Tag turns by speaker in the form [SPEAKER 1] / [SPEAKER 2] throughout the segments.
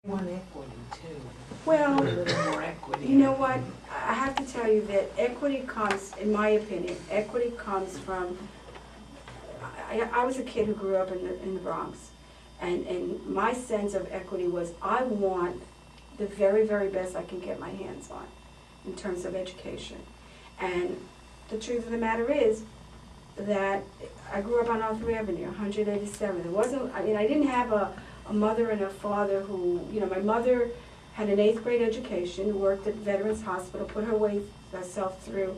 [SPEAKER 1] Want equity too.
[SPEAKER 2] Well,
[SPEAKER 1] A little more equity.
[SPEAKER 2] you know what, I have to tell you that equity comes, in my opinion, equity comes from, I was a kid who grew up in the Bronx, and my sense of equity was I want the very, very best I can get my hands on in terms of education. And the truth of the matter is that I grew up on Arthur Avenue, 187. It wasn't, I mean, I didn't have a mother and a father who, you know, my mother had an 8th grade education, worked at Veterans Hospital, put herself through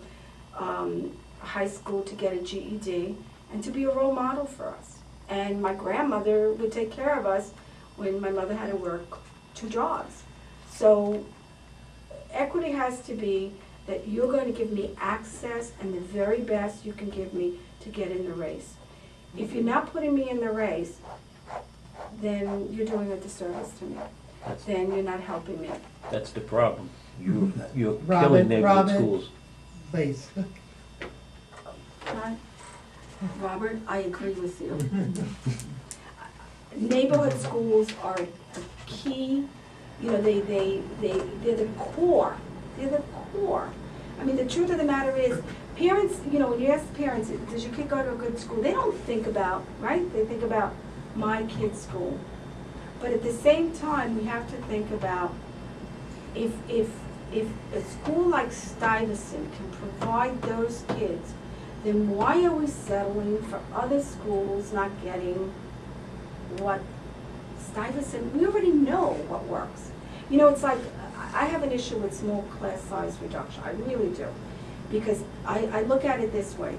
[SPEAKER 2] high school to get a GED, and to be a role model for us. And my grandmother would take care of us when my mother had to work 2 jobs. So equity has to be that you're going to give me access and the very best you can give me to get in the race. If you're not putting me in the race, then you're doing a disservice to me. Then you're not helping me.
[SPEAKER 3] That's the problem. You're
[SPEAKER 4] Robert,
[SPEAKER 3] killing neighborhood
[SPEAKER 4] Robert.
[SPEAKER 3] schools.
[SPEAKER 4] Please.
[SPEAKER 2] Robert, I agree with you. Neighborhood schools are a key, you know, they're the core. They're the core. I mean, the truth of the matter is, parents, you know, when you ask parents, does your kid go to a good school? They don't think about, right? They think about my kid's school. But at the same time, we have to think about if a school like Stuyvesant can provide those kids, then why are we settling for other schools not getting what Stuyvesant, we already know what works. You know, it's like, I have an issue with small class size reduction, I really do. Because I look at it this way.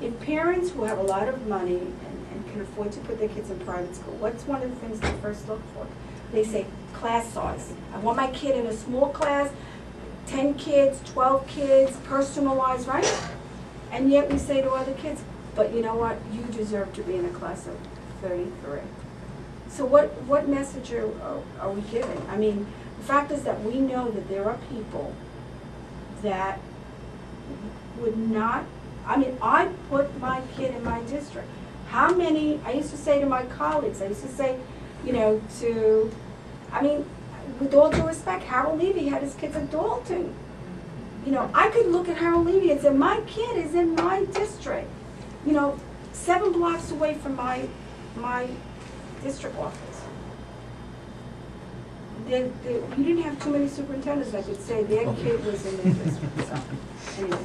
[SPEAKER 2] If parents who have a lot of money and can afford to put their kids in private school, what's one of the things they first look for? They say, class size. I want my kid in a small class, 10 kids, 12 kids, personalized, right? And yet we say to other kids, but you know what, you deserve to be in a class of 33. So what message are we giving? I mean, the fact is that we know that there are people that would not, I mean, I put my kid in my district. How many, I used to say to my colleagues, I used to say, you know, I mean, with all due respect, Harold Levy had his kids at Dalton. You know, I could look at Harold Levy and say, my kid is in my district. You know, 7 blocks away from my district office. You didn't have too many superintendents that could say their kid was in their district. So, anyway.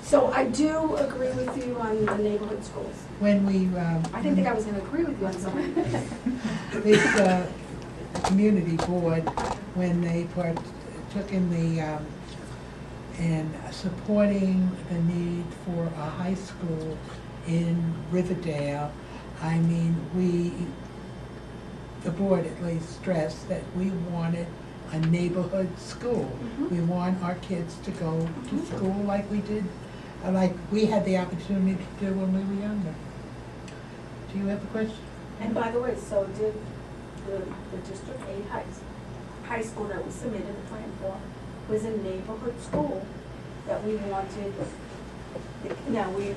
[SPEAKER 2] So I do agree with you on the neighborhood schools.
[SPEAKER 4] When we,
[SPEAKER 2] I didn't think I was going to agree with you on something.
[SPEAKER 4] this community board, when they took in the, in supporting the need for a high school in Riverdale, I mean, the board at least stressed that we wanted a neighborhood school. We want our kids to go to school like we did, like we had the opportunity to do when we were younger. Do you have a question?
[SPEAKER 2] And by the way, so did the District 8 high school that we submitted a plan for was a neighborhood school that we wanted. Now we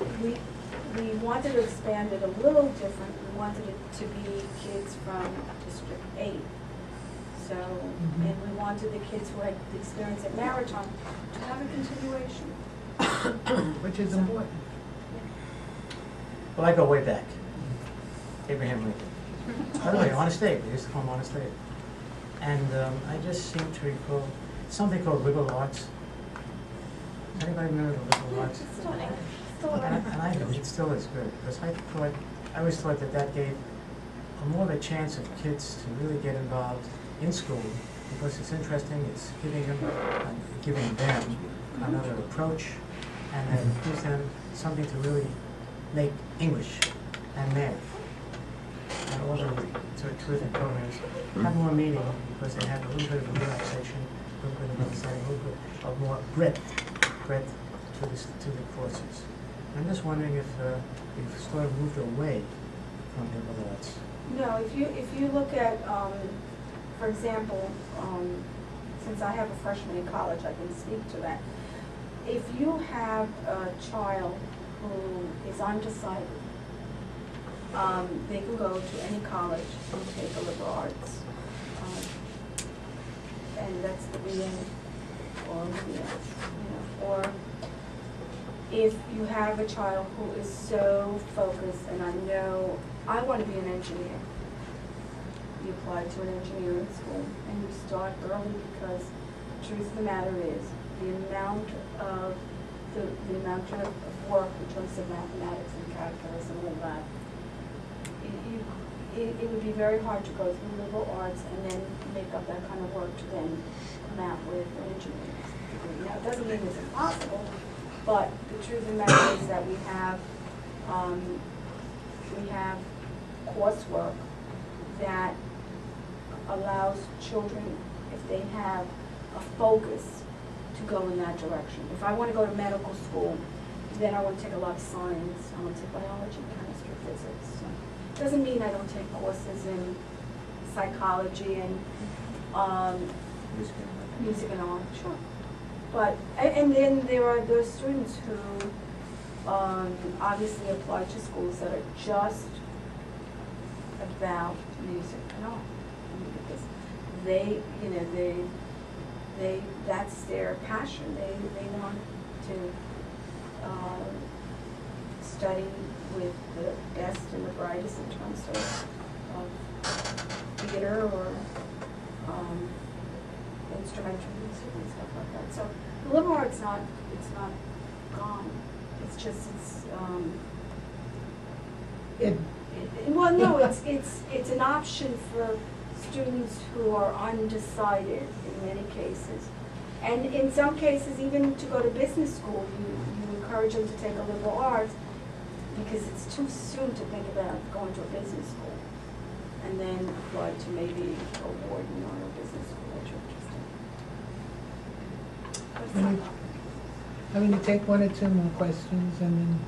[SPEAKER 2] wanted to expand it a little different. We wanted it to be kids from District 8. So, and we wanted the kids who had the experience at Marathon to have a continuation.
[SPEAKER 4] Which is important.
[SPEAKER 5] Well, I go way back. Abraham Lincoln. By the way, Honest Abe. We used to call him Honest Abe. And I just seem to recall something called liberal arts. Anybody remember the liberal arts? And I think it still is good, because I always thought that gave more of a chance of kids to really get involved in school, because it's interesting, it's giving them another approach, and then it gives them something to really make English and math and all the terrific programs have more meaning, because they have a little bit of relaxation, a little bit of understanding, a little bit of more breadth to the courses. I'm just wondering if we've sort of moved away from liberal arts.
[SPEAKER 2] No, if you look at, for example, since I have a freshman in college, I can speak to that. If you have a child who is undecided, they can go to any college and take a liberal arts and that's the reading, or, or if you have a child who is so focused, and I know, I want to be an engineer. You apply to an engineering school, and you start early, because the truth of the matter is, the amount of work in terms of mathematics and calculus and all that, it would be very hard to go through liberal arts and then make up that kind of work to then come out with an engineering degree. Now, it doesn't mean it's impossible, but the truth of the matter is that we have coursework that allows children, if they have a focus, to go in that direction. If I want to go to medical school, then I want to take a lot of science. I want to take biology, chemistry, physics. So, doesn't mean I don't take courses in psychology and music and art. Sure. But, and then there are those students who obviously apply to schools that are just about music and art. Because they, that's their passion. They want to study with the best and the brightest in terms of theater or instrumental music and stuff like that. So the liberal arts it's not gone. It's just well, no, it's an option for students who are undecided in many cases. And in some cases, even to go to business school, you encourage them to take a liberal arts because it's too soon to think about going to a business school and then apply to maybe a warden or a business school that you're interested in. But it's not.
[SPEAKER 4] I'm going to take one or two more questions and then